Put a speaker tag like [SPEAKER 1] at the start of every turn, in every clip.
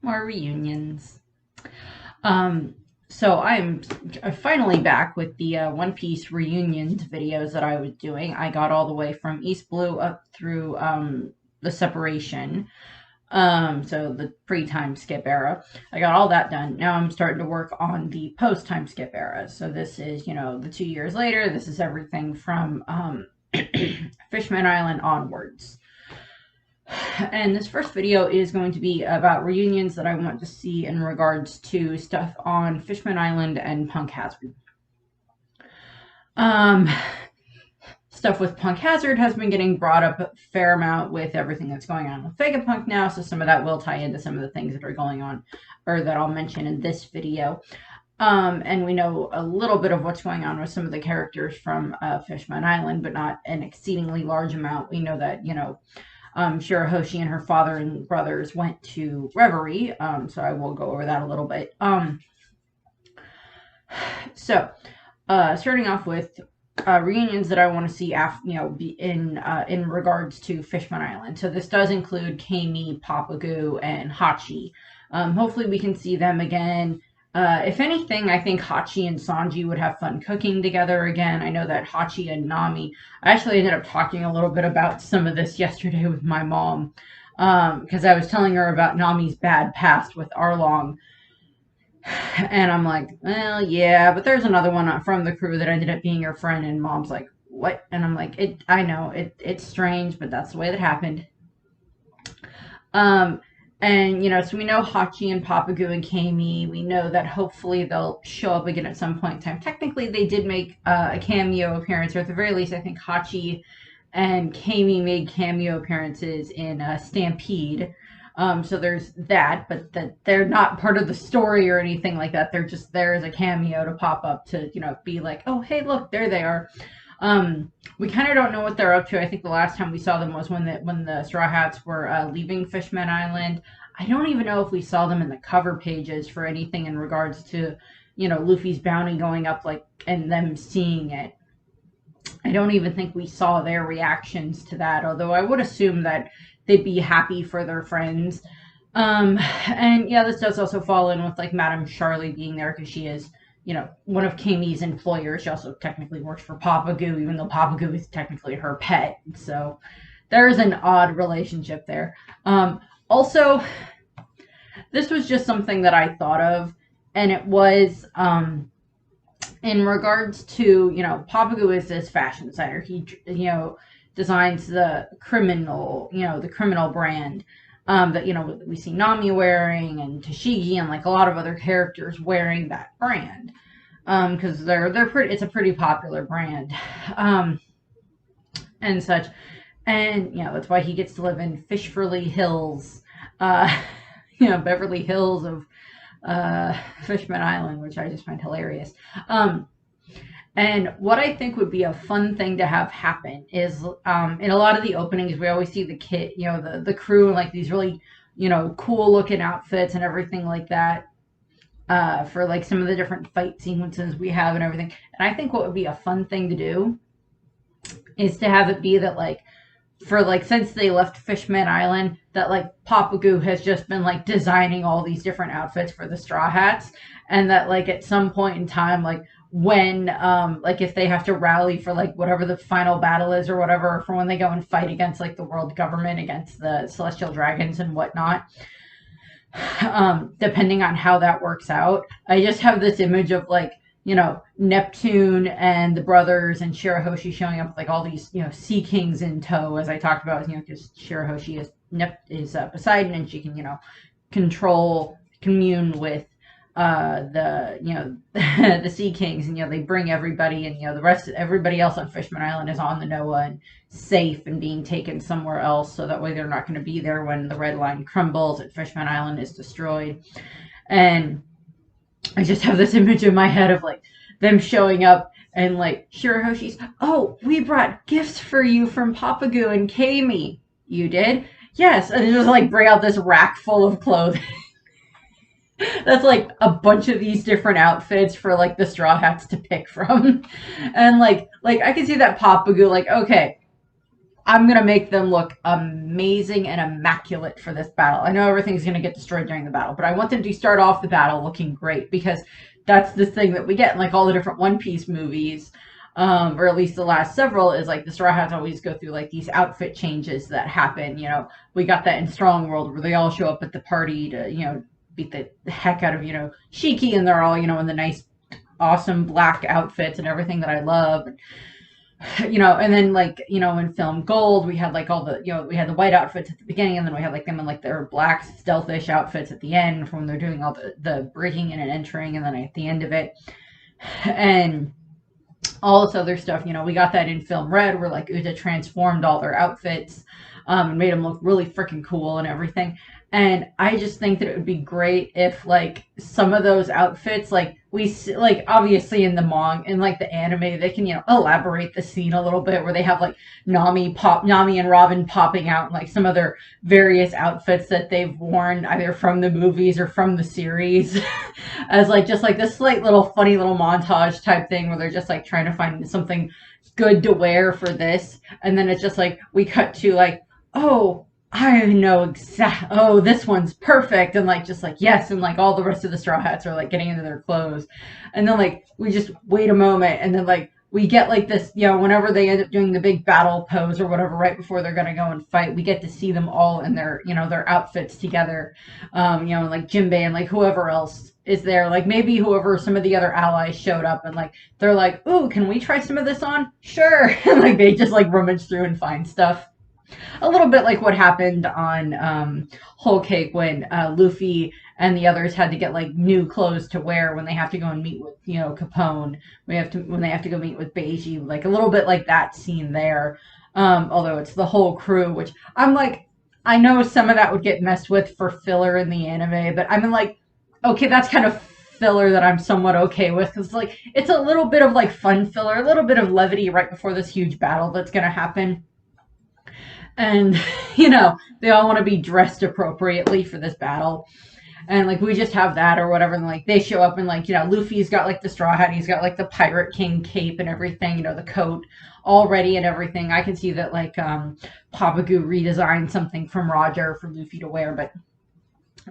[SPEAKER 1] more reunions. So I'm finally back with the One Piece reunions videos that I was doing. I got all the way from East Blue up through the separation. So the pre-time skip era. I got all that done. Now I'm starting to work on the post-time skip era. So this is, the 2 years later. This is everything from Fishman Island onwards. And this first video is going to be about reunions that I want to see in regards to stuff on Fishman Island and Punk Hazard. Stuff with Punk Hazard has been getting brought up a fair amount with everything that's going on with Vegapunk now, so some of that will tie into some of the things that are going on, or that I'll mention in this video. And we know a little bit of what's going on with some of the characters from Fishman Island, but not an exceedingly large amount. We know that, Shirahoshi and her father and brothers went to Reverie, so I will go over that a little bit. Starting off with reunions that I want to see in regards to Fishman Island. So this does include Kami, Papagoo, and Hachi. Hopefully we can see them again. If anything, I think Hachi and Sanji would have fun cooking together again. I know that Hachi and Nami, I actually ended up talking a little bit about some of this yesterday with my mom, because I was telling her about Nami's bad past with Arlong. And I'm like, well, yeah, but there's another one from the crew that ended up being your friend. And Mom's like, what? And I'm like, I know, it's strange, but that's the way that happened. And, so we know Hachi and Papagoo and Kami. We know that hopefully they'll show up again at some point in time. Technically, they did make a cameo appearance, or at the very least, I think Hachi and Kami made cameo appearances in Stampede. So there's that, but they're not part of the story or anything like that. They're just there as a cameo to pop up to, be like, oh, hey, look, there they are. We kind of don't know what they're up to. I think the last time we saw them was when the Straw Hats were leaving Fishman Island. I don't even know if we saw them in the cover pages for anything in regards to, Luffy's bounty going up, and them seeing it. I don't even think we saw their reactions to that, although I would assume that they'd be happy for their friends. And yeah, this does also fall in with Madame Charlie being there because she is, one of Kami's employers. She also technically works for Papagoo, even though Papagoo is technically her pet. So there's an odd relationship there. Also, this was just something that I thought of, and it was in regards to, Papagoo is this fashion designer. He, designs the criminal brand that, we see Nami wearing, and Tashigi, and a lot of other characters wearing that brand. Because it's a pretty popular brand. And such. And, that's why he gets to live in Fishfully Hills, Beverly Hills of Fishman Island, which I just find hilarious. And what I think would be a fun thing to have happen is, in a lot of the openings, we always see the kit, the crew in these really, cool looking outfits and everything like that, for some of the different fight sequences we have and everything. And I think what would be a fun thing to do is to have it be that since they left Fishman Island, that Papagoo has just been designing all these different outfits for the Straw Hats, and that at some point in time, when if they have to rally for whatever the final battle is or whatever, for when they go and fight against the world government, against the celestial dragons and whatnot, depending on how that works out, I just have this image of Neptune and the brothers and Shirahoshi showing up with all these sea kings in tow, as I talked about, because Shirahoshi is Poseidon, and she can commune with the Sea Kings, and they bring everybody, and everybody else on Fishman Island is on the Noah and safe and being taken somewhere else, so that way they're not going to be there when the red line crumbles and Fishman Island is destroyed. And I just have this image in my head of them showing up and Shirahoshi's, oh, we brought gifts for you from Papagoo and Kami. You did? Yes. And just bring out this rack full of clothing. That's a bunch of these different outfits for the Straw Hats to pick from. And I can see that Papagoo, okay, I'm gonna make them look amazing and immaculate for this battle. I know everything's gonna get destroyed during the battle, but I want them to start off the battle looking great because that's the thing that we get in like all the different One Piece movies, or at least the last several. Is like the Straw Hats always go through like these outfit changes that happen. We got that in Strong World where they all show up at the party to beat the heck out of Shiki, and they're all in the nice, awesome black outfits and everything that I love. And then like in film Gold we had like all the we had the white outfits at the beginning, and then we had like them in like their black stealthish outfits at the end from when they're doing all the breaking in and entering, and then at the end of it, and all this other stuff. We got that in film Red where like Uta transformed all their outfits, and made them look really freaking cool and everything. And I just think that it would be great if like some of those outfits, like we see, like obviously in like the anime, they can elaborate the scene a little bit where they have like Nami and Robin popping out in like some of their various outfits that they've worn either from the movies or from the series, as like just like this slight little funny little montage type thing where they're just like trying to find something good to wear for this, and then it's just like we cut to like, oh, I know this one's perfect. And like, just like, yes. And like all the rest of the Straw Hats are like getting into their clothes. And then like, we just wait a moment. And then like, we get like this, whenever they end up doing the big battle pose or whatever, right before they're going to go and fight, we get to see them all in their, their outfits together. Like Jinbei and like whoever else is there, like maybe whoever some of the other allies showed up, and like, they're like, ooh, can we try some of this on? Sure. And like, they just like rummage through and find stuff. A little bit like what happened on Whole Cake when Luffy and the others had to get like new clothes to wear when they have to go and meet with Capone. When they have to go meet with Beiji, like a little bit like that scene there. Although it's the whole crew, which I'm like, I know some of that would get messed with for filler in the anime, but I mean like, okay, that's kind of filler that I'm somewhat okay with, because like it's a little bit of like fun filler, a little bit of levity right before this huge battle that's gonna happen. And they all want to be dressed appropriately for this battle, and like we just have that or whatever, and like they show up, and like Luffy's got like the straw hat, he's got like the Pirate King cape and everything, the coat all ready and everything. I can see that like Papagu redesigned something from Roger for Luffy to wear, but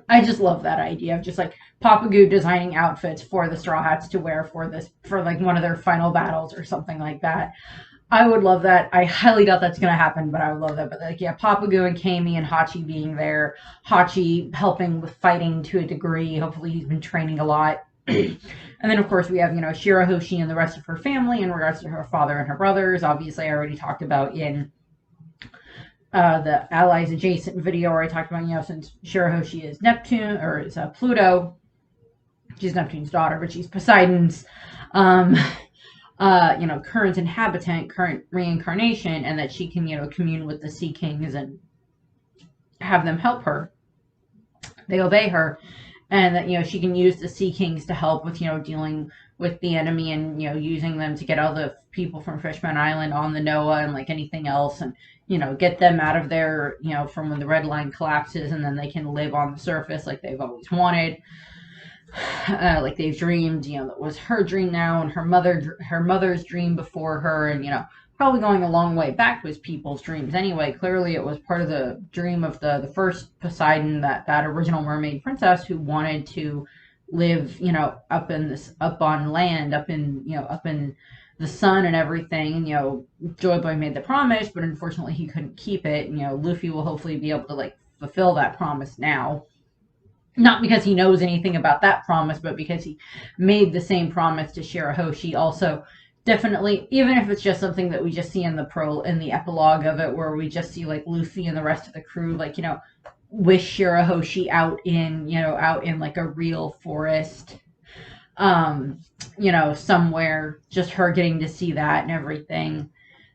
[SPEAKER 1] I just love that idea of just like Papagu designing outfits for the Straw Hats to wear for like one of their final battles or something like that. I would love that. I highly doubt that's going to happen, but I would love that. But like, yeah, Papagu and Kami and Hachi being there, Hachi helping with fighting to a degree. Hopefully he's been training a lot. And then, of course, we have, Shirahoshi and the rest of her family in regards to her father and her brothers. Obviously, I already talked about in the Allies Adjacent video where I talked about, since Shirahoshi is Neptune, or is Pluto, she's Neptune's daughter, but she's Poseidon's current inhabitant, current reincarnation, and that she can, commune with the Sea Kings and have them help her. They obey her, and that, she can use the Sea Kings to help with, dealing with the enemy and, using them to get all the people from Fishman Island on the Noah and like anything else, and, get them out of there, from when the red line collapses, and then they can live on the surface like they've always wanted. Like they've dreamed, that was her dream now, and her mother's dream before her, and probably going a long way back was people's dreams anyway. Clearly, it was part of the dream of the first Poseidon, that original mermaid princess who wanted to live, up on land, up in the sun and everything. Joy Boy made the promise, but unfortunately he couldn't keep it. Luffy will hopefully be able to like fulfill that promise now. Not because he knows anything about that promise, but because he made the same promise to Shirahoshi. Also, definitely, even if it's just something that we just see in the epilogue of it, where we just see like Luffy and the rest of the crew, like, wish Shirahoshi out in like a real forest, somewhere, just her getting to see that and everything.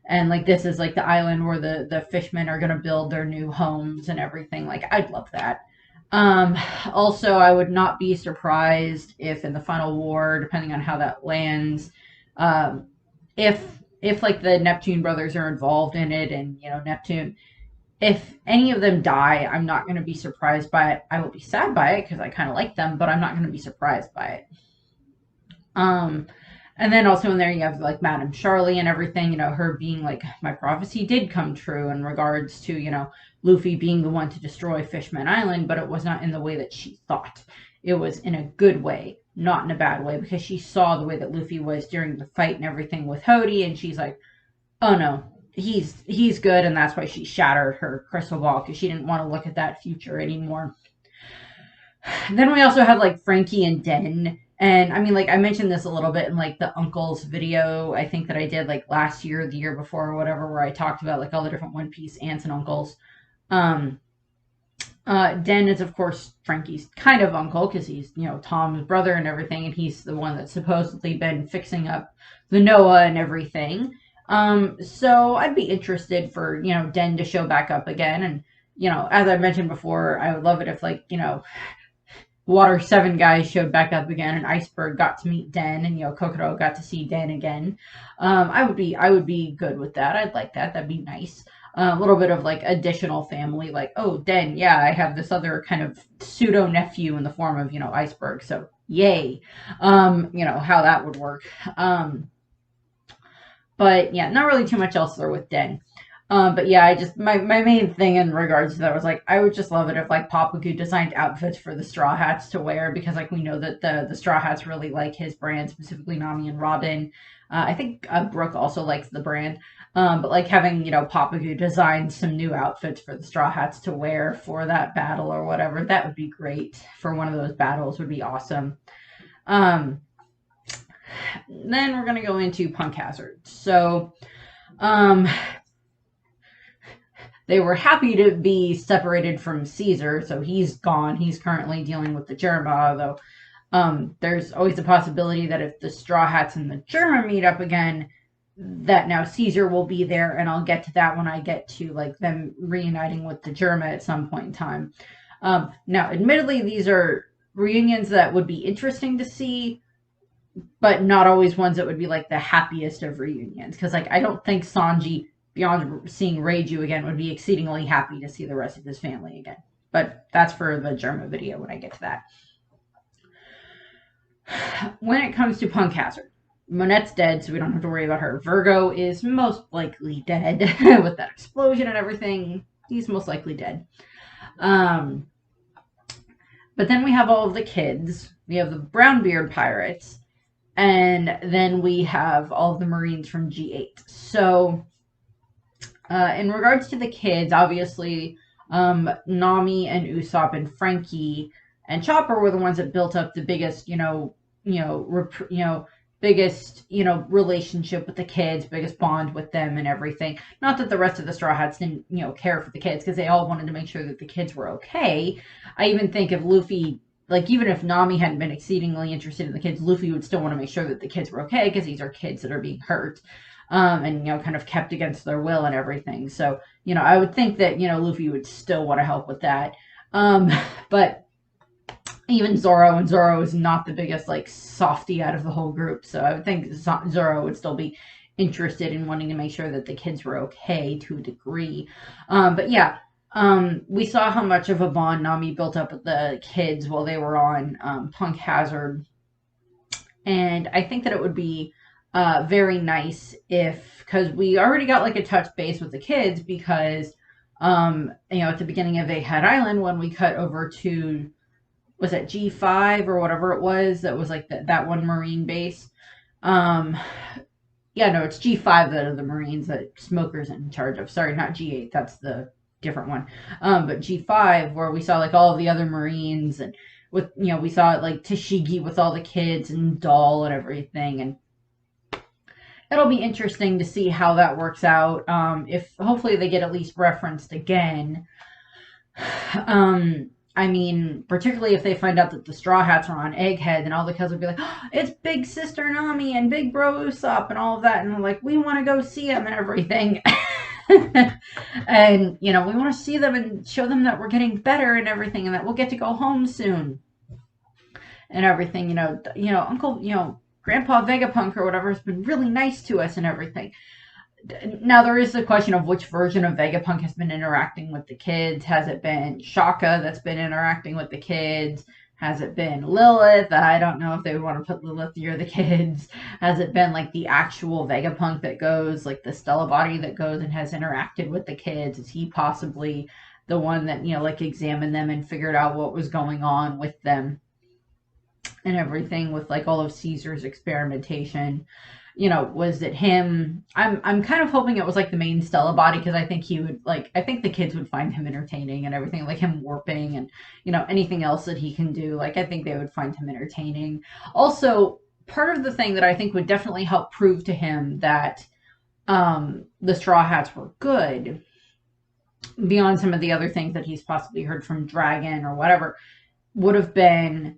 [SPEAKER 1] And like, this is like the island where the fishmen are going to build their new homes and everything. Like, I'd love that. Also, I would not be surprised if in the final war, depending on how that lands, if like the Neptune brothers are involved in it, and Neptune, if any of them die, I'm not going to be surprised by it. I will be sad by it because I kind of like them, but I'm not going to be surprised by it. And And then also in there, you have like Madame Charlie and everything, her being like, my prophecy did come true in regards to, Luffy being the one to destroy Fishman Island, but it was not in the way that she thought. It was in a good way, not in a bad way, because she saw the way that Luffy was during the fight and everything with Hody, and she's like, oh no, he's good, and that's why she shattered her crystal ball, because she didn't want to look at that future anymore. Then we also have like Frankie and Den. And I mean, like I mentioned this a little bit in like the uncles video, I think that I did like last year, the year before, or whatever, where I talked about like all the different One Piece aunts and uncles. Um, Den is of course Frankie's kind of uncle because he's Tom's brother and everything, and he's the one that's supposedly been fixing up the Noah and everything. So I'd be interested for Den to show back up again, and as I mentioned before, I would love it if like Water 7 guys showed back up again, and Iceberg got to meet Den, and Kokoro got to see Den again. I would be good with that. I'd like that. That'd be nice. A little bit of like additional family, like, oh, Den, yeah, I have this other kind of pseudo nephew in the form of Iceberg. So yay, how that would work. But yeah, not really too much else there with Den. But yeah, I just my main thing in regards to that was like I would just love it if like Papagu designed outfits for the Straw Hats to wear, because like we know that the Straw Hats really like his brand, specifically Nami and Robin. I think Brooke also likes the brand. But like having Papagu design some new outfits for the Straw Hats to wear for that battle or whatever, that would be great. For one of those battles would be awesome. Then we're gonna go into Punk Hazard. So they were happy to be separated from Caesar, so he's gone. He's currently dealing with the Germa, although there's always a possibility that if the Straw Hats and the Germa meet up again, that now Caesar will be there, and I'll get to that when I get to like them reuniting with the Germa at some point in time. Now, admittedly, these are reunions that would be interesting to see, but not always ones that would be like the happiest of reunions, because like I don't think Sanji, beyond seeing Reiju again, would be exceedingly happy to see the rest of his family again. But that's for the Germa video when I get to that. When it comes to Punk Hazard, Monette's dead, so we don't have to worry about her. Virgo is most likely dead with that explosion and everything. He's most likely dead. But then we have all of the kids. We have the Brownbeard pirates, and then we have all of the Marines from G8. So in regards to the kids, obviously, Nami and Usopp and Frankie and Chopper were the ones that built up the biggest, biggest, relationship with the kids, biggest bond with them and everything. Not that the rest of the Straw Hats didn't, care for the kids, because they all wanted to make sure that the kids were okay. I even think if Luffy, like, even if Nami hadn't been exceedingly interested in the kids, Luffy would still want to make sure that the kids were okay, because these are kids that are being hurt. And kind of kept against their will and everything. So I would think that Luffy would still want to help with that. But even Zoro, and Zoro is not the biggest like softy out of the whole group, so I would think Zoro would still be interested in wanting to make sure that the kids were okay to a degree. But yeah, we saw how much of a bond Nami built up with the kids while they were on Punk Hazard, and I think that it would be very nice because we already got like a touch base with the kids, because at the beginning of Egghead Island, when we cut over to, was that G5 or whatever it was, that was like that one Marine base. It's G5 that are the Marines that Smoker's in charge of. Sorry, not G8, that's the different one. But G5, where we saw like all of the other Marines, and with we saw like Tashigi with all the kids and Doll and everything, and it'll be interesting to see how that works out. If hopefully they get at least referenced again. I mean, particularly if they find out that the Straw Hats are on Egghead, then all the kids will be like, oh, it's Big Sister Nami and Big Bro Usopp and all of that. And they're like, we want to go see them and everything. And, we want to see them and show them that we're getting better and everything, and that we'll get to go home soon. And everything, Uncle, Grandpa Vegapunk or whatever has been really nice to us and everything. Now, there is the question of which version of Vegapunk has been interacting with the kids. Has it been Shaka that's been interacting with the kids? Has it been Lilith? I don't know if they would want to put Lilith near the kids. Has it been like the actual Vegapunk that goes, like the Stella body that goes and has interacted with the kids? Is he possibly the one that, like examined them and figured out what was going on with them and everything with like all of Caesar's experimentation? Was it him? I'm kind of hoping it was like the main Stella body, because I think he would I think the kids would find him entertaining and everything, like him warping and anything else that he can do. Like I think they would find him entertaining. Also, part of the thing that I think would definitely help prove to him that the Straw Hats were good, beyond some of the other things that he's possibly heard from Dragon or whatever, would have been,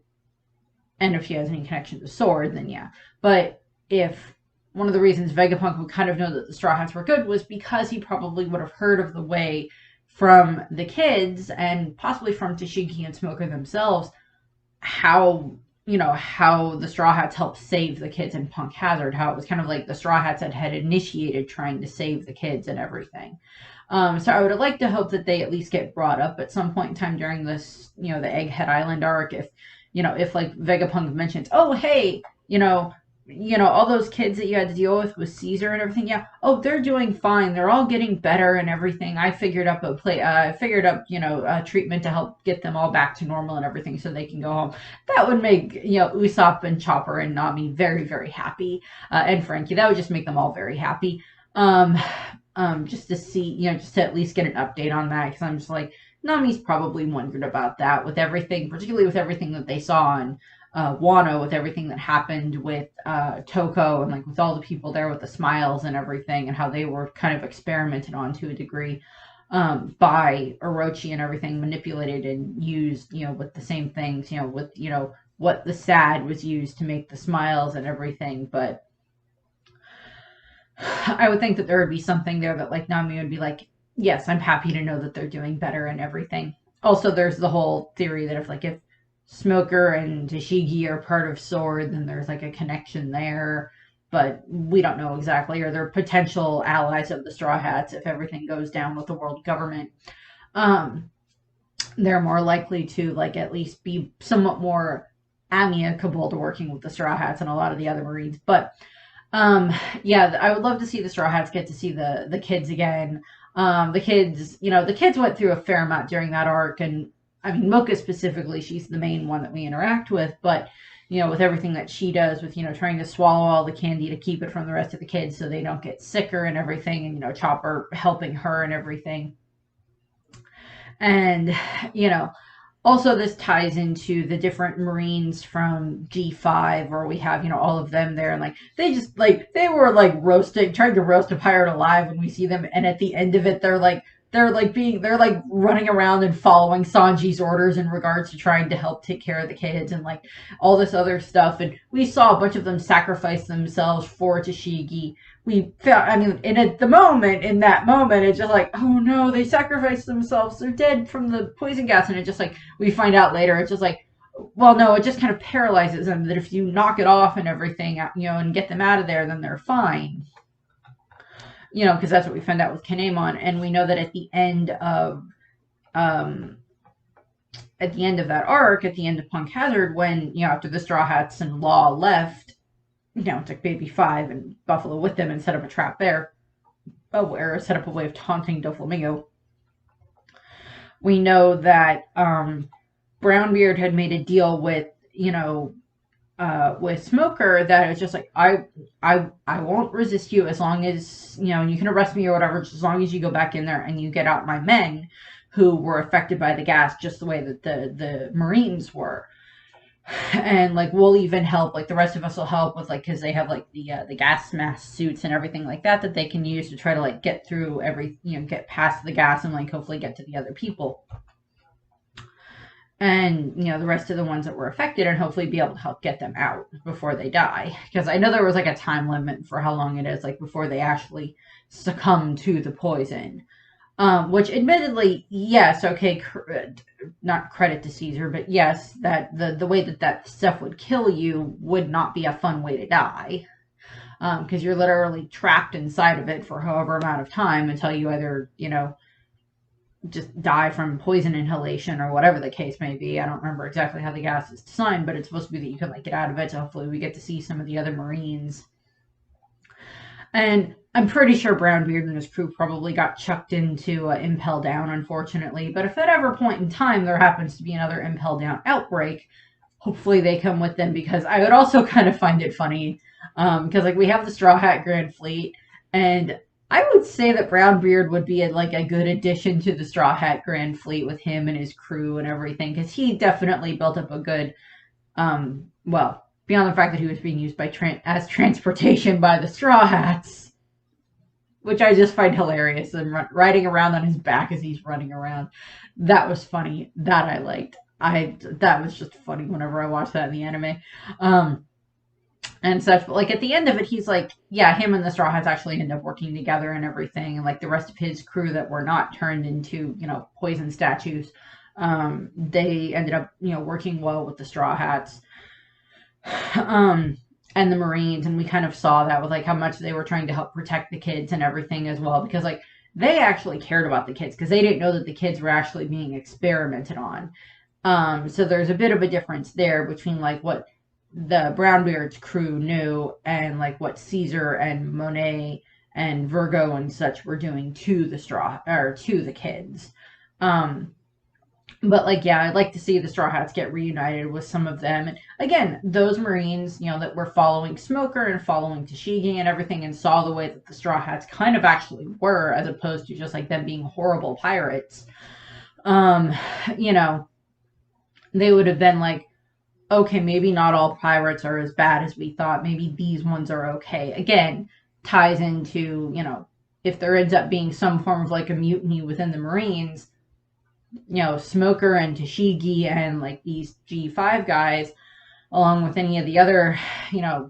[SPEAKER 1] and if he has any connection to Sword, then yeah. But if one of the reasons Vegapunk would kind of know that the Straw Hats were good was because he probably would have heard of the way from the kids and possibly from Tashigi and Smoker themselves, how the Straw Hats helped save the kids in Punk Hazard, how it was kind of like the Straw Hats had initiated trying to save the kids and everything. So I would like to hope that they at least get brought up at some point in time during this, the Egghead Island arc. If like Vegapunk mentions, oh, hey, all those kids that you had to deal with Caesar and everything. Yeah. Oh, they're doing fine. They're all getting better and everything. I figured up a treatment to help get them all back to normal and everything so they can go home. That would make, Usopp and Chopper and Nami very, very happy. And Frankie. That would just make them all very happy. Just to see, just to at least get an update on that. Because I'm just like, Nami's probably wondered about that with everything, particularly with everything that they saw on Wano, with everything that happened with Toko and like with all the people there with the smiles and everything, and how they were kind of experimented on to a degree by Orochi and everything, manipulated and used, with the same things, with, what the sad was used to make the smiles and everything. But I would think that there would be something there that like Nami would be like, yes, I'm happy to know that they're doing better and everything. Also, there's the whole theory that if Smoker and Tashigi are part of Sword, then there's like a connection there, but we don't know exactly. Or they're potential allies of the Straw Hats if everything goes down with the world government. They're more likely to like at least be somewhat more amicable to working with the Straw Hats and a lot of the other Marines. But yeah, I would love to see the Straw Hats get to see the kids again. The kids went through a fair amount during that arc, and I mean, Mocha specifically, she's the main one that we interact with, but, with everything that she does with, trying to swallow all the candy to keep it from the rest of the kids so they don't get sicker and everything, and, Chopper helping her and everything. And, also this ties into the different Marines from G5, where we have, all of them there, and like they were like trying to roast a pirate alive when we see them, and at the end of it they're running around and following Sanji's orders in regards to trying to help take care of the kids and like all this other stuff. And we saw a bunch of them sacrifice themselves for Tashigi. In that moment, it's just like, oh no, they sacrificed themselves. They're dead from the poison gas. And it just like, we find out later, it's just like, well, no, it just kind of paralyzes them, that if you knock it off and everything, and get them out of there, then they're fine. Because that's what we found out with Kinemon, and we know that at the end of that arc, at the end of Punk Hazard, when after the Straw Hats and Law left, took Baby 5 and Buffalo with them and set up a trap there, set up a way of taunting Doflamingo. We know that Brownbeard had made a deal with Smoker, that it's just like, I won't resist you as long as, you can arrest me or whatever, just as long as you go back in there and you get out my men who were affected by the gas just the way that the Marines were. And like, we'll even help, like the rest of us will help with like, because they have like the gas mask suits and everything like that they can use to try to like get through get past the gas and like hopefully get to the other people. And, the rest of the ones that were affected, and hopefully be able to help get them out before they die. Because I know there was like a time limit for how long it is, like before they actually succumb to the poison. Which admittedly, yes, okay, not credit to Caesar, but yes, that the way that stuff would kill you would not be a fun way to die. Because you're literally trapped inside of it for however amount of time until you either, just die from poison inhalation or whatever the case may be. I don't remember exactly how the gas is designed, but it's supposed to be that you can like get out of it. So hopefully we get to see some of the other Marines. And I'm pretty sure Brownbeard and his crew probably got chucked into Impel Down, unfortunately. But if at ever point in time there happens to be another Impel Down outbreak, hopefully they come with them, because I would also kind of find it funny because like we have the Straw Hat Grand Fleet, and I would say that Brownbeard would be a good addition to the Straw Hat Grand Fleet with him and his crew and everything, because he definitely built up a good well, beyond the fact that he was being used as transportation by the Straw Hats, which I just find hilarious, and riding around on his back as he's running around. That was funny. That I liked. That was just funny whenever I watched that in the anime. And such, but like at the end of it, he's like, yeah, him and the Straw Hats actually end up working together and everything, and like the rest of his crew that were not turned into, poison statues, they ended up, working well with the Straw Hats. And the Marines, and we kind of saw that with like how much they were trying to help protect the kids and everything as well, because like they actually cared about the kids, because they didn't know that the kids were actually being experimented on. So there's a bit of a difference there between like what the Brownbeard's crew knew and like what Caesar and Monet and Virgo and such were doing to the kids. But like, yeah, I'd like to see the Straw Hats get reunited with some of them. And again, those Marines, that were following Smoker and following Tashigi and everything, and saw the way that the Straw Hats kind of actually were, as opposed to just like them being horrible pirates. You know, they would have been like, okay, maybe not all pirates are as bad as we thought. Maybe these ones are okay. Again, ties into, if there ends up being some form of like a mutiny within the Marines, Smoker and Tashigi and like these G5 guys, along with any of the other,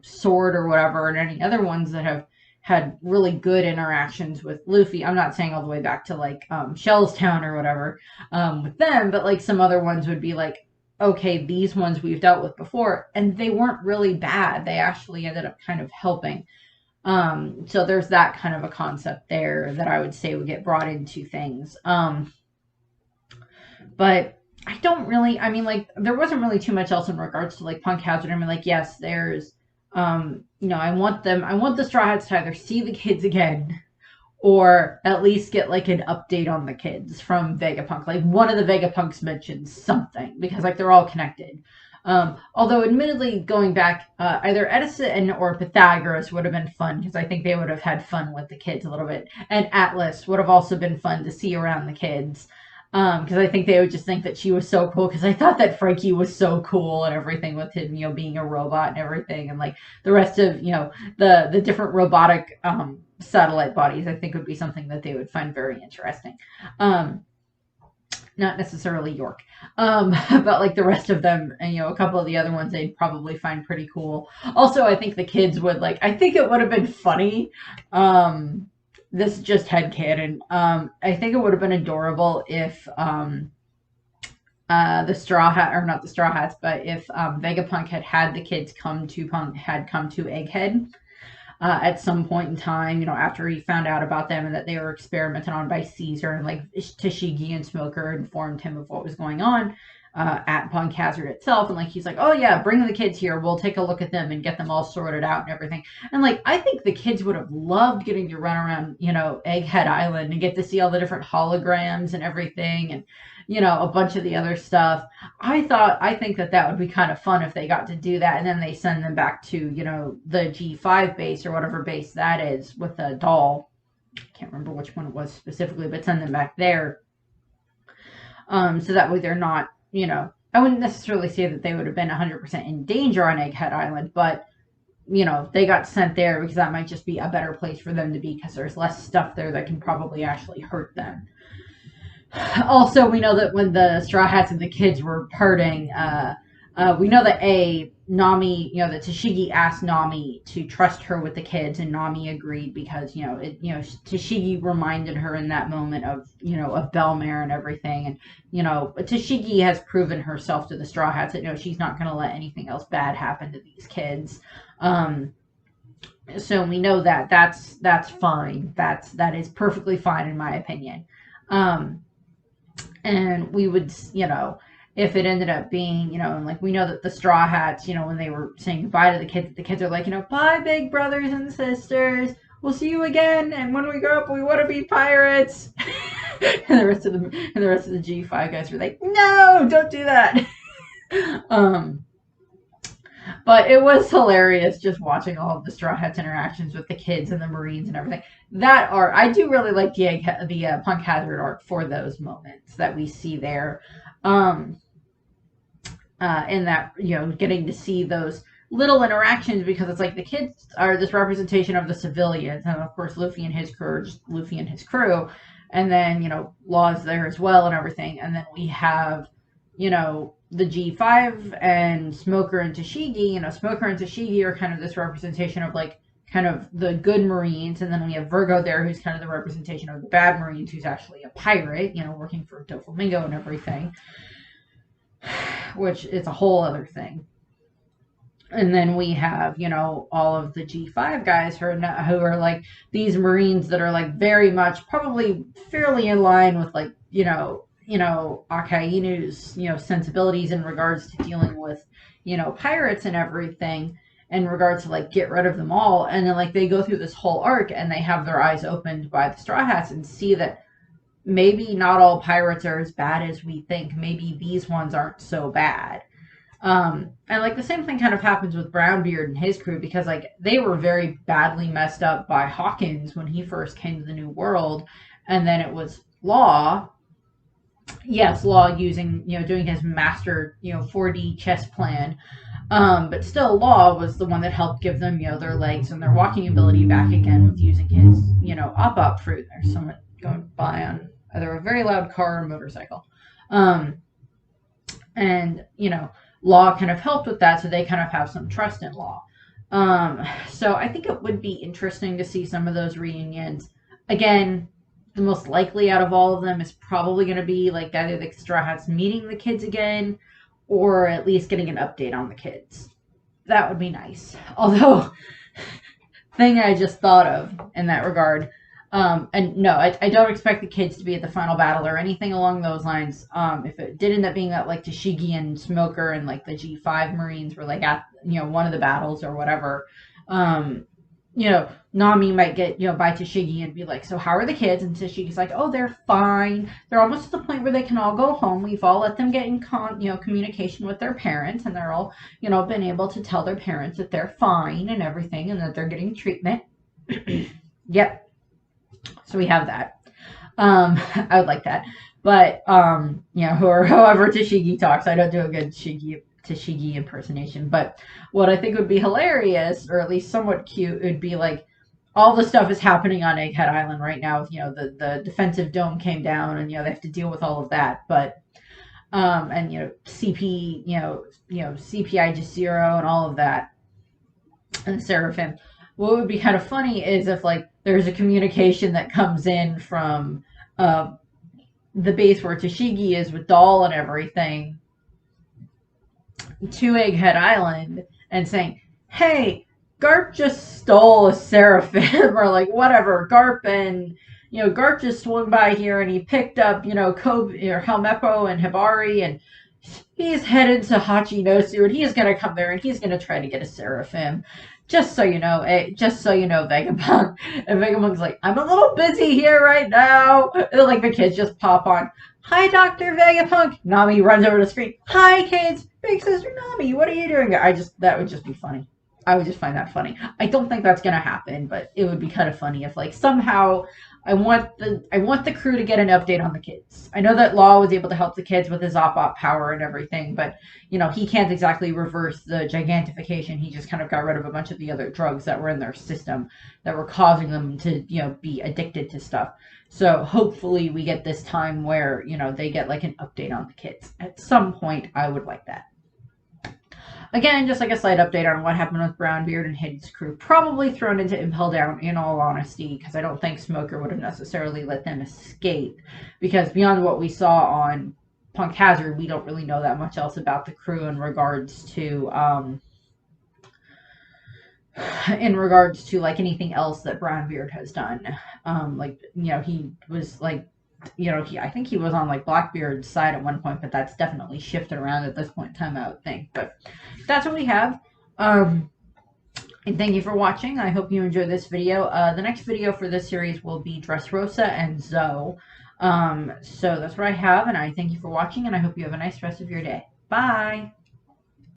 [SPEAKER 1] Sword or whatever, and any other ones that have had really good interactions with Luffy. I'm not saying all the way back to like Shellstown or whatever with them, but like some other ones would be like, okay, these ones we've dealt with before, and they weren't really bad. They actually ended up kind of helping. So there's that kind of a concept there that I would say would get brought into things. But I don't really, I mean, like, there wasn't really too much else in regards to, like, Punk Hazard. I mean, like, yes, there's, I want the Straw Hats to either see the kids again, or at least get, like, an update on the kids from Vegapunk. Like, one of the Vegapunks mentions something, because, like, they're all connected. Although, admittedly, going back, either Edison or Pythagoras would have been fun, because I think they would have had fun with the kids a little bit. And Atlas would have also been fun to see around the kids. Because I think they would just think that she was so cool, because I thought that Frankie was so cool and everything with him, being a robot and everything, and like the rest of, the different robotic satellite bodies, I think would be something that they would find very interesting. Not necessarily York, but like the rest of them, and a couple of the other ones they'd probably find pretty cool. Also, I think the kids would I think it would have been funny. This is just headcanon. I think it would have been adorable if the Straw Hat, or not the Straw Hats, but if Vegapunk had the kids come to Egghead at some point in time, after he found out about them and that they were experimented on by Caesar, and like Tashigi and Smoker informed him of what was going on at Punk Hazard itself, and like he's like, oh yeah, bring the kids here, we'll take a look at them and get them all sorted out and everything. And like I think the kids would have loved getting to run around Egghead Island and get to see all the different holograms and everything, and a bunch of the other stuff. I think that would be kind of fun if they got to do that, and then they send them back to the G5 base or whatever base that is with the doll. I can't remember which one it was specifically, but send them back there, so that way they're not, I wouldn't necessarily say that they would have been 100% in danger on Egghead Island, but, they got sent there because that might just be a better place for them to be, because there's less stuff there that can probably actually hurt them. Also, we know that when the Straw Hats and the kids were parting, we know that Nami, that Tashigi asked Nami to trust her with the kids, and Nami agreed because, Tashigi reminded her in that moment of, of Belmare and everything. And, Tashigi has proven herself to the Straw Hats that, she's not going to let anything else bad happen to these kids. So we know that's fine. That is perfectly fine in my opinion. And we would, if it ended up being, and like we know that the Straw Hats, when they were saying goodbye to the kids are like, bye, big brothers and sisters. We'll see you again, and when we grow up, we want to be pirates. And the rest of the G5 guys were like, no, don't do that. um, but it was hilarious just watching all of the Straw Hats interactions with the kids and the Marines and everything. That art, I do really like the Punk Hazard art for those moments that we see there. Um, in that, getting to see those little interactions, because it's like the kids are this representation of the civilians, and of course Luffy and his crew are just Luffy and his crew, and then Law's there as well and everything, and then we have the G5 and Smoker and Tashigi. Smoker and Tashigi are kind of this representation of like kind of the good Marines, and then we have Virgo there, who's kind of the representation of the bad Marines, who's actually a pirate, working for Doflamingo and everything, which is a whole other thing. And then we have, all of the G5 guys who are like these Marines that are like very much probably fairly in line with like, Akainu's, sensibilities in regards to dealing with, pirates and everything, in regards to like get rid of them all. And then like they go through this whole arc and they have their eyes opened by the Straw Hats and see that maybe not all pirates are as bad as we think. Maybe these ones aren't so bad. And like the same thing kind of happens with Brownbeard and his crew, because like they were very badly messed up by Hawkins when he first came to the New World, and then it was Law. Yes, Law using doing his master 4D chess plan, but still Law was the one that helped give them their legs and their walking ability back again with using his op fruit. There's someone going by on either a very loud car or motorcycle, and Law kind of helped with that, so they kind of have some trust in Law. So I think it would be interesting to see some of those reunions. Again, the most likely out of all of them is probably going to be like either the Straw Hats meeting the kids again, or at least getting an update on the kids. That would be nice. Although, thing I just thought of in that regard, and no, I don't expect the kids to be at the final battle or anything along those lines. If it did end up being that like Tashigi and Smoker and like the G5 Marines were like at one of the battles or whatever, Nami might get by Tashigi and be like, so how are the kids? And Tashigi's like, oh, they're fine. They're almost to the point where they can all go home. We've all let them get in communication with their parents, and they're all been able to tell their parents that they're fine and everything, and that they're getting treatment. Yep. So we have that. I would like that. But, however Tashigi talks, I don't do a good Tashigi impersonation. But what I think would be hilarious, or at least somewhat cute, would be like all the stuff is happening on Egghead Island right now. With, the defensive dome came down, and they have to deal with all of that. But and CP, CPI Jasiro and all of that, and Seraphim. What would be kind of funny is if like there's a communication that comes in from the base where Tashigi is with Doll and everything to Egghead Island, and saying, hey, Garp just stole a Seraphim, or like whatever. Garp just swung by here and he picked up, Kobe or Helmeppo and Hibari, and he's headed to Hachinosu, and he's gonna come there and he's gonna try to get a Seraphim. Just so you know, Vegapunk. And Vegapunk's like, I'm a little busy here right now. And like the kids just pop on, hi, Dr. Vegapunk. Nami runs over to the screen. Hi, kids. Big Sister Nami, what are you doing? That would just be funny. I would just find that funny. I don't think that's gonna happen, but it would be kind of funny if like somehow I want the crew to get an update on the kids. I know that Law was able to help the kids with his op power and everything, but he can't exactly reverse the gigantification. He just kind of got rid of a bunch of the other drugs that were in their system that were causing them to be addicted to stuff. So hopefully we get this time where they get like an update on the kids at some point. I would like that. Again, just like a slight update on what happened with Brownbeard and his crew. Probably thrown into Impel Down, in all honesty, because I don't think Smoker would have necessarily let them escape. Because beyond what we saw on Punk Hazard, we don't really know that much else about the crew in regards to like anything else that Brownbeard has done. He was like you know, I think he was on like Blackbeard's side at one point, but that's definitely shifted around at this point in time, I would think. But that's what we have. Um, and thank you for watching. I hope you enjoyed this video. The next video for this series will be Dressrosa and Zoe. So that's what I have, and I thank you for watching, and I hope you have a nice rest of your day. Bye!